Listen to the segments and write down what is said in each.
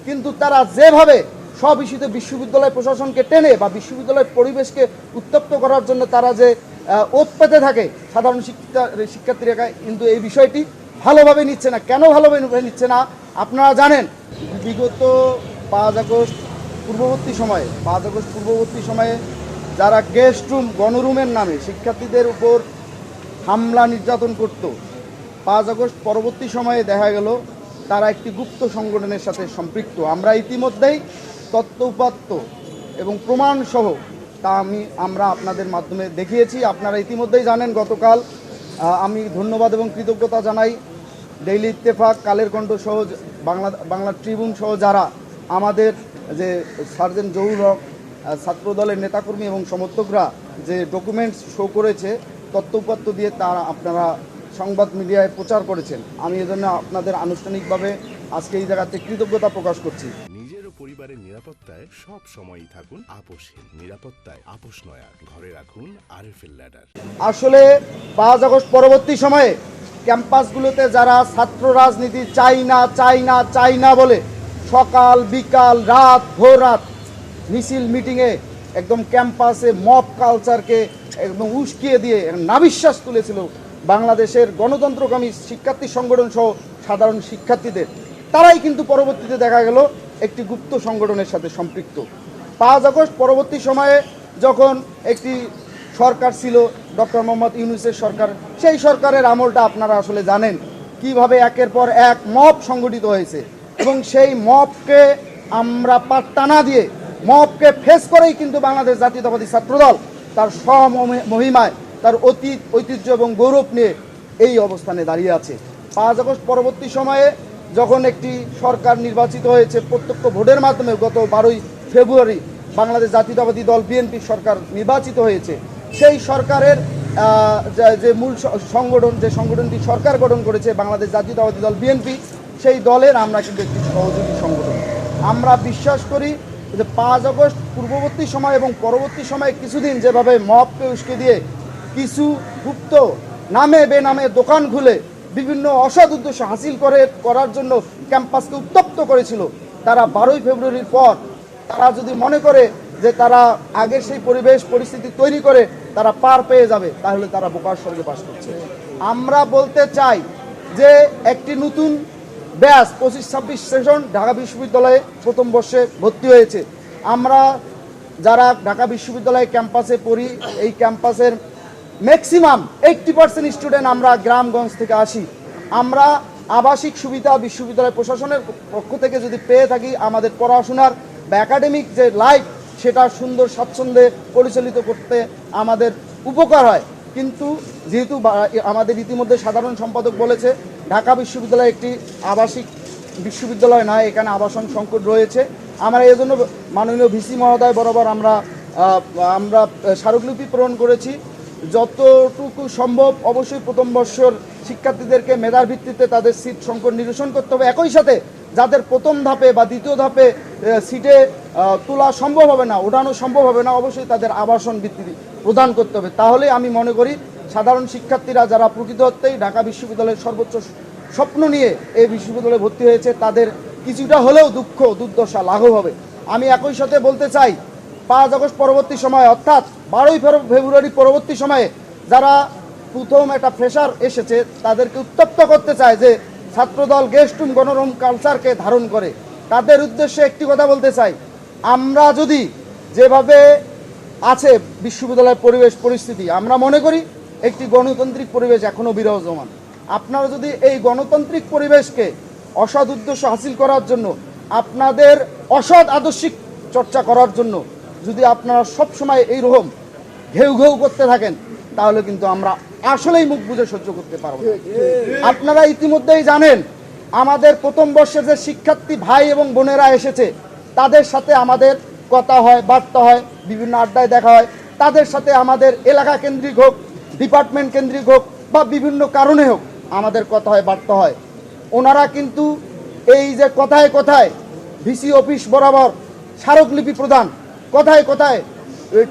কিন্তু তারা যেভাবে সব ইস্যুতে বিশ্ববিদ্যালয় প্রশাসনকে টেনে বা বিশ্ববিদ্যালয়ের পরিবেশকে উত্তপ্ত করার জন্য তারা যে ওত পেতে থাকে সাধারণ শিক্ষার্থীরা কিন্তু এই বিষয়টি ভালোভাবে নিচ্ছে না। কেন ভালোভাবে নিচ্ছে না আপনারা জানেন, বিগত 5 আগস্ট পূর্ববর্তী সময়ে যারা গেস্ট রুম গণরুমের নামে শিক্ষার্থীদের উপর হামলা নির্যাতন করত, 5 আগস্ট পরবর্তী সময়ে দেখা গেল তারা একটি গুপ্ত সংগঠনের সাথে সম্পৃক্ত। আমরা ইতিমধ্যেই তথ্য উপাত্ত এবং প্রমাণসহ তা আমরা আপনাদের মাধ্যমে দেখিয়েছি। আপনারা ইতিমধ্যেই জানেন, গতকাল আমি ধন্যবাদ এবং কৃতজ্ঞতা জানাই ডেইলি ইত্তেফাক, কালের কণ্ঠ সহ বাংলা ট্রিবিউন সহ যারা আমাদের যে সার্জেন্ট জহুর হক ছাত্রদলের নেতাকর্মী এবং সমর্থকরা যে ডকুমেন্টস শো করেছে তথ্য উপাত্ত দিয়ে তারা আপনারা সংবাদ মিডিয়ায় প্রচার করেছেন। আমি এজন্য আপনাদের আনুষ্ঠানিকভাবে আজকে এই জায়গাতে কৃতজ্ঞতা প্রকাশ করছি। নিজের ও পরিবারের নিরাপত্তায় সব সময়ই থাকুন আপোষহীন। নিরাপত্তায় আপোষ নয়, ঘরে রাখুন আরএফএল ল্যাডার। আসলে 5 আগস্ট পরবর্তী সময়ে ক্যাম্পাসগুলোতে যারা ছাত্র রাজনীতি চাই না বলে সকাল বিকাল রাত ভোর রাত মিছিল মিটিংয়ে একদম ক্যাম্পাসে মব কালচারকে একদম উস্কিয়ে দিয়ে নাবিশ্বাস তুলেছিল বাংলাদেশের গণতন্ত্রকামী শিক্ষার্থী সংগঠন সহ সাধারণ শিক্ষার্থীদের, তারাই কিন্তু পরবর্তীতে দেখা গেল একটি গুপ্ত সংগঠনের সাথে সম্পৃক্ত। 5 আগস্ট পরবর্তী সময়ে যখন একটি সরকার ছিল ডক্টর মোহাম্মদ ইউনূসের সরকার, সেই সরকারের আমলটা আপনারা আসলে জানেন কিভাবে একের পর এক মব সংগঠিত হয়েছে এবং সেই মবকে আমরা পাত্তা না দিয়ে মবকে ফেস করেই কিন্তু বাংলাদেশ জাতীয়তাবাদী ছাত্রদল তার মহিমায় তার অতীত ঐতিহ্য এবং গৌরব নিয়ে এই অবস্থানে দাঁড়িয়ে আছে। 5 আগস্ট পরবর্তী সময়ে যখন একটি সরকার নির্বাচিত হয়েছে প্রত্যক্ষ ভোটের মাধ্যমে, গত 12ই ফেব্রুয়ারি বাংলাদেশ জাতীয়তাবাদী দল বিএনপি সরকার নির্বাচিত হয়েছে, সেই সরকারের যে মূল সংগঠনটি সরকার গঠন করেছে বাংলাদেশ জাতীয়তাবাদী দল বিএনপি, সেই দলের আমরা কিন্তু একটি সহযোগী সংগঠন। আমরা বিশ্বাস করি যে 5 আগস্ট পূর্ববর্তী সময় এবং পরবর্তী সময়ে কিছুদিন যেভাবে মবকে উস্কে দিয়ে কিছু গুপ্ত নামে বেনামে দোকান খুলে বিভিন্ন অসৎ উদ্দেশ্য হাসিল করার জন্য ক্যাম্পাসকে উত্তপ্ত করেছিল, তারা 12ই ফেব্রুয়ারির পর তারা যদি মনে করে যে তারা আগের সেই পরিস্থিতি তৈরি করে তারা পার পেয়ে যাবে, তাহলে তারা বোকার স্বর্গে বাস করছে। আমরা বলতে চাই যে একটি নতুন ব্যাচ 25-26 সেশন ঢাকা বিশ্ববিদ্যালয়ে প্রথম বর্ষে ভর্তি হয়েছে। আমরা যারা ঢাকা বিশ্ববিদ্যালয় ক্যাম্পাসে পড়ি, এই ক্যাম্পাসের ম্যাক্সিমাম 80% স্টুডেন্ট আমরা গ্রামগঞ্জ থেকে আসি। আমরা আবাসিক সুবিধা বিশ্ববিদ্যালয় প্রশাসনের পক্ষ থেকে যদি পেয়ে থাকি, আমাদের পড়াশোনার বা একাডেমিক যে লাইফ সেটা সুন্দর স্বাচ্ছন্দ্যে পরিচালিত করতে আমাদের উপকার হয়। কিন্তু যেহেতু আমাদের ইতিমধ্যে সাধারণ সম্পাদক বলেছে ঢাকা বিশ্ববিদ্যালয় একটি আবাসিক বিশ্ববিদ্যালয় নয়, এখানে আবাসন সংকট রয়েছে। আমরা এই জন্য মাননীয় ভিসি মহোদয় বরাবর আমরা স্মারকলিপি প্রেরণ করেছি। যতটুকু সম্ভব অবশ্যই প্রথম বর্ষর শিক্ষার্থীদেরকে মেধার ভিত্তিতে তাদের সিট সংকট নিরসন করতে হবে। একই সাথে যাদের প্রথম ধাপে বা দ্বিতীয় ধাপে সিটে তোলা সম্ভব হবে না, ওঠানো সম্ভব হবে না, অবশ্যই তাদের আবাসন ভিত্তি প্রদান করতে হবে। তাহলে আমি মনে করি সাধারণ শিক্ষার্থীরা যারা প্রকৃত অর্থেই ঢাকা বিশ্ববিদ্যালয়ের সর্বোচ্চ স্বপ্ন নিয়ে এই বিশ্ববিদ্যালয়ে ভর্তি হয়েছে, তাদের কিছুটা হলেও দুঃখ দুর্দশা লাঘব হবে। আমি একই সাথে বলতে চাই 5 আগস্ট পরবর্তী সময় অর্থাৎ 12ই ফেব্রুয়ারি পরবর্তী সময়ে যারা প্রথম একটা ফ্রেশার এসেছে তাদেরকে উত্তপ্ত করতে চায় যে ছাত্রদল গেস্ট রুম গণরুম কালচারকে ধারণ করে, তাদের উদ্দেশ্যে একটি কথা বলতে চাই, আমরা যদি যেভাবে আছে বিশ্ববিদ্যালয়ের পরিবেশ পরিস্থিতি, আমরা মনে করি একটি গণতান্ত্রিক পরিবেশ এখনও বিরাজমান। আপনারা যদি এই গণতান্ত্রিক পরিবেশকে অসৎ উদ্দেশ্য হাসিল করার জন্য, আপনাদের অসৎ আদর্শিক চর্চা করার জন্য যদি আপনারা সবসময় এইরকম ঘেউ ঘেউ করতে থাকেন, তাহলে কিন্তু আমরা আসলেই মুখ বুজে সহ্য করতে পারব না। আপনারা ইতিমধ্যেই জানেন আমাদের প্রথম বর্ষে যে শিক্ষার্থী ভাই এবং বোনেরা এসেছে, তাদের সাথে আমাদের কথা হয়, বার্তা হয়, বিভিন্ন আড্ডায় দেখা হয়, তাদের সাথে আমাদের এলাকা কেন্দ্রিক হোক, ডিপার্টমেন্ট কেন্দ্রিক হোক বা বিভিন্ন কারণে হোক আমাদের কথা হয়, বার্তা হয়। ওনারা কিন্তু এই যে কথায় কথায় ভিসি অফিস বরাবর স্মারকলিপি প্রদান, কথায় কথায়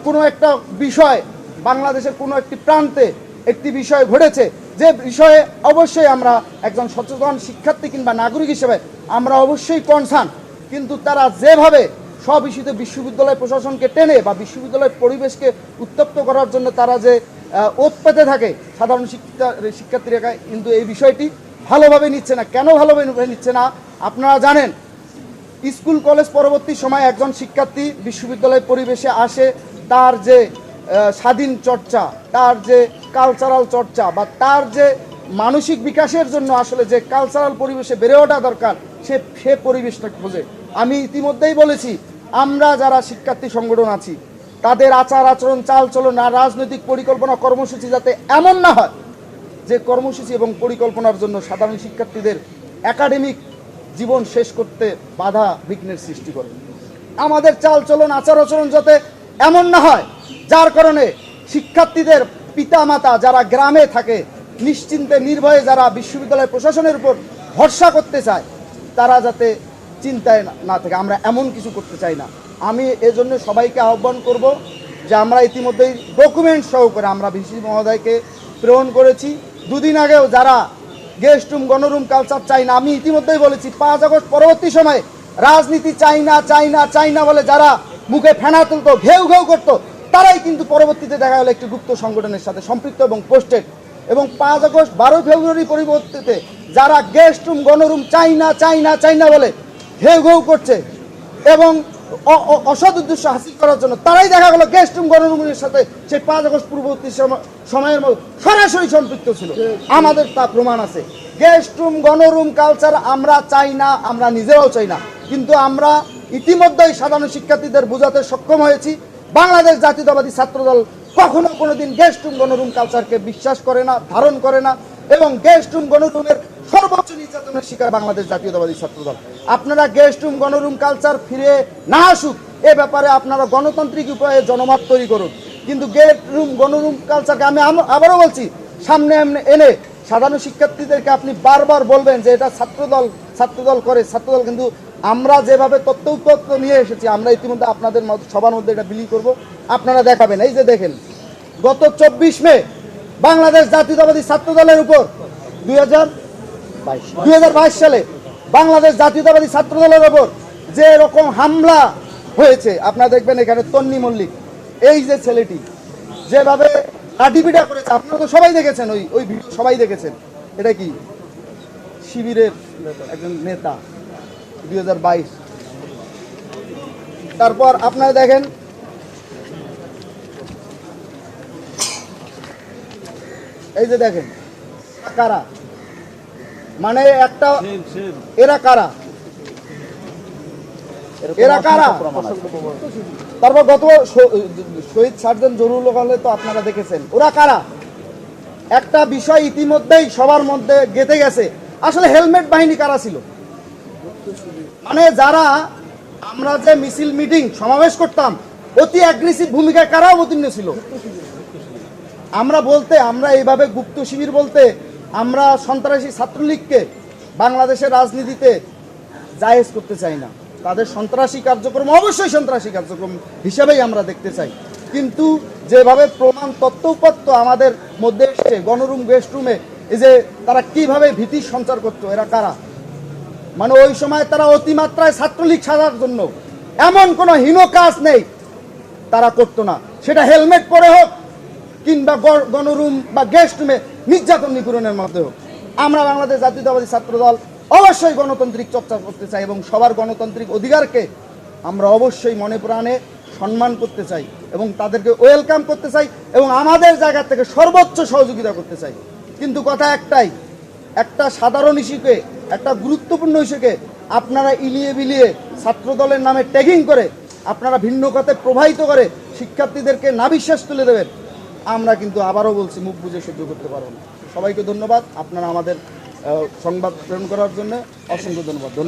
কোনো একটা বিষয় বাংলাদেশের কোনো একটি প্রান্তে একটি বিষয় ঘটেছে, যে বিষয়ে অবশ্যই আমরা একজন সচেতন শিক্ষার্থী কিংবা নাগরিক হিসেবে আমরা অবশ্যই কনসার্ন, কিন্তু তারা যেভাবে সব ইস্যুতে বিশ্ববিদ্যালয় প্রশাসনকে টেনে বা বিশ্ববিদ্যালয়ের পরিবেশকে উত্তপ্ত করার জন্য তারা যে ওত পেতে থাকে সাধারণ শিক্ষার্থীরা কিন্তু এই বিষয়টি ভালোভাবে নিচ্ছে না। কেন ভালোভাবে নিচ্ছে না আপনারা জানেন। স্কুল কলেজ পরবর্তী সময় একজন শিক্ষার্থী বিশ্ববিদ্যালয় পরিবেশে আসে, তার যে স্বাধীন চর্চা, তার যে কালচারাল চর্চা বা তার যে মানসিক বিকাশের জন্য আসলে যে কালচারাল পরিবেশে বেড়ে ওঠা দরকার সে পরিবেশটা খোঁজে। আমি ইতিমধ্যেই বলেছি, আমরা যারা শিক্ষার্থী সংগঠন আছি তাদের আচার আচরণ, চালচলন আর রাজনৈতিক পরিকল্পনা কর্মসূচি যাতে এমন না হয় যে কর্মসূচি এবং পরিকল্পনার জন্য সাধারণ শিক্ষার্থীদের একাডেমিক জীবন শেষ করতে বাধা বিঘ্নের সৃষ্টি করে। আমাদের চালচলন, আচার আচরণ যাতে এমন না হয় যার কারণে শিক্ষার্থীদের পিতামাতা যারা গ্রামে থাকে নিশ্চিন্তে নির্ভয়ে যারা বিশ্ববিদ্যালয় প্রশাসনের উপর ভরসা করতে চায় তারা যাতে চিন্তায় না থাকে। আমরা এমন কিছু করতে চাই না। আমি এজন্য সবাইকে আহ্বান করব যে আমরা ইতিমধ্যেই ডকুমেন্ট সহকারে আমরা ভিসি মহোদয়কে প্রেরণ করেছি। দুদিন আগেও যারা গেস্ট রুম, গণরুম কালচার চাই না, আমি ইতিমধ্যেই বলেছি 5 আগস্ট পরবর্তী সময়ে রাজনীতি চাই না চাই না চাই না বলে যারা মুখে ফেনা তুলতো, ঘেউ ঘেউ করতো, তারাই কিন্তু পরবর্তীতে দেখা গেল একটি গুপ্ত সংগঠনের সাথে সম্পৃক্ত এবং পোস্টেড। এবং 5 আগস্ট 12 ফেব্রুয়ারি পরিবর্তিতে যারা গেস্ট রুম, গণরুম চাই না চাই না চাই না বলে ঘেউ ঘেউ করছে এবং অসৎ উদ্দেশ্য হাসিল করার জন্য তারাই দেখা গেল গেস্ট রুম, গণরুমের সাথে সেই 5 আগস্ট পূর্ববর্তী সময়ের মধ্যে সরাসরি সম্পৃক্ত ছিল। আমাদের তা প্রমাণ আছে। গেস্ট রুম, গণরুম কালচার আমরা চাই না, আমরা নিজেরাও চাই না। কিন্তু আমরা ইতিমধ্যেই সাধারণ শিক্ষার্থীদের বোঝাতে সক্ষম হয়েছি বাংলাদেশ জাতীয়তাবাদী ছাত্রদল কখনো কোনোদিন গেস্ট রুম, গণরুম কালচারকে বিশ্বাস করে না, ধারণ করে না এবং গেস্ট রুম, গণরুমের সর্বোচ্চ নির্যাতনের শিকার বাংলাদেশ জাতীয়তাবাদী ছাত্রদল। আপনারা গেস্ট রুম, গণরুম কালচার ফিরে না আসুক এ ব্যাপারে আপনারা গণতান্ত্রিক উপায়ে জনমত তৈরি করুন। কিন্তু গেস্ট রুম, গণরুম কালচারকে আমি আবারও বলছি, সামনে এনে সাধারণ শিক্ষার্থীদেরকে আপনি বারবার বলবেন যে এটা ছাত্রদল করে ছাত্রদল, কিন্তু আমরা যেভাবে তথ্য নিয়ে এসেছি আমরা ইতিমধ্যে আপনাদের সবার মধ্যে এটা বিলি করব, আপনারা দেখাবেন। এই যে দেখেন, গত 24 মে বাংলাদেশ জাতীয়তাবাদী ছাত্রদলের উপর 2022 সালে বাংলাদেশ জাতীয়তাবাদী ছাত্রদলের উপর যে রকম হামলা হয়েছে আপনারা দেখবেন। এখানে তন্নি মল্লিক, এই যে ছেলেটি যেভাবে লাঠিপিটা করেছে আপনারা তো সবাই দেখেছেন, ওই ভিডিও সবাই দেখেছেন। এটা কি শিবিরের একজন নেতা 2022। তারপর আপনারা দেখেন এই যে দেখেন কারা, মানে একটা এরা কারা, তারপর গত শহীদ সার্জন জরুল হলে তো আপনারা দেখেছেন ওরা কারা। একটা বিষয় ইতিমধ্যেই সবার মধ্যে গেঁথে গেছে, আসলে হেলমেট বাহিনী কারা ছিল। মানে যারা আমরা যে মিছিল, মিটিং, সমাবেশ করতাম অতি অ্যাগ্রেসিভ ভূমিকায় কারা অবতীর্ণ ছিল। আমরা এইভাবে গুপ্ত শিবির বলতে আমরা সন্ত্রাসী ছাত্রলীগকে বাংলাদেশের রাজনীতিতে জায়েজ করতে চাই না। তাদের সন্ত্রাসী কার্যক্রম অবশ্যই সন্ত্রাসী কার্যক্রম হিসেবেই আমরা দেখতে চাই, কিন্তু যেভাবে প্রমাণ তথ্যপত্র আমাদের মধ্যে এসছে গণরুম, গেস্ট রুমে, এই যে তারা কিভাবে ভীতি সঞ্চার করতো, এরা কারা। মানে ওই সময় তারা অতিমাত্রায় ছাত্রলীগ সাজার জন্য এমন কোনো হীন কাজ নেই তারা করতো না, সেটা হেলমেট পরে হোক কিংবা গণরুম বা গেস্ট রুমে নির্যাতন নিপীড়নের মধ্যে হোক। আমরা বাংলাদেশ জাতীয়তাবাদী ছাত্রদল অবশ্যই গণতান্ত্রিক চর্চা করতে চাই এবং সবার গণতান্ত্রিক অধিকারকে আমরা অবশ্যই মনে প্রাণে সম্মান করতে চাই এবং তাদেরকে ওয়েলকাম করতে চাই এবং আমাদের জায়গা থেকে সর্বোচ্চ সহযোগিতা করতে চাই। কিন্তু কথা একটাই, একটা সাধারণ ইস্যুকে, একটা গুরুত্বপূর্ণ ইস্যুকে আপনারা ইলিয়ে বিলিয়ে ছাত্রদলের নামে ট্যাগিং করে আপনারা ভিন্ন খাতে প্রবাহিত করে শিক্ষার্থীদেরকে নাবিশ্বাস তুলে দেবেন, আমরা কিন্তু আবারও বলছি মুখ বুঝে সহ্য করতে পারবো না। সবাইকে ধন্যবাদ, আপনারা আমাদের সংবাদ প্রেরণ করার জন্য অসংখ্য ধন্যবাদ।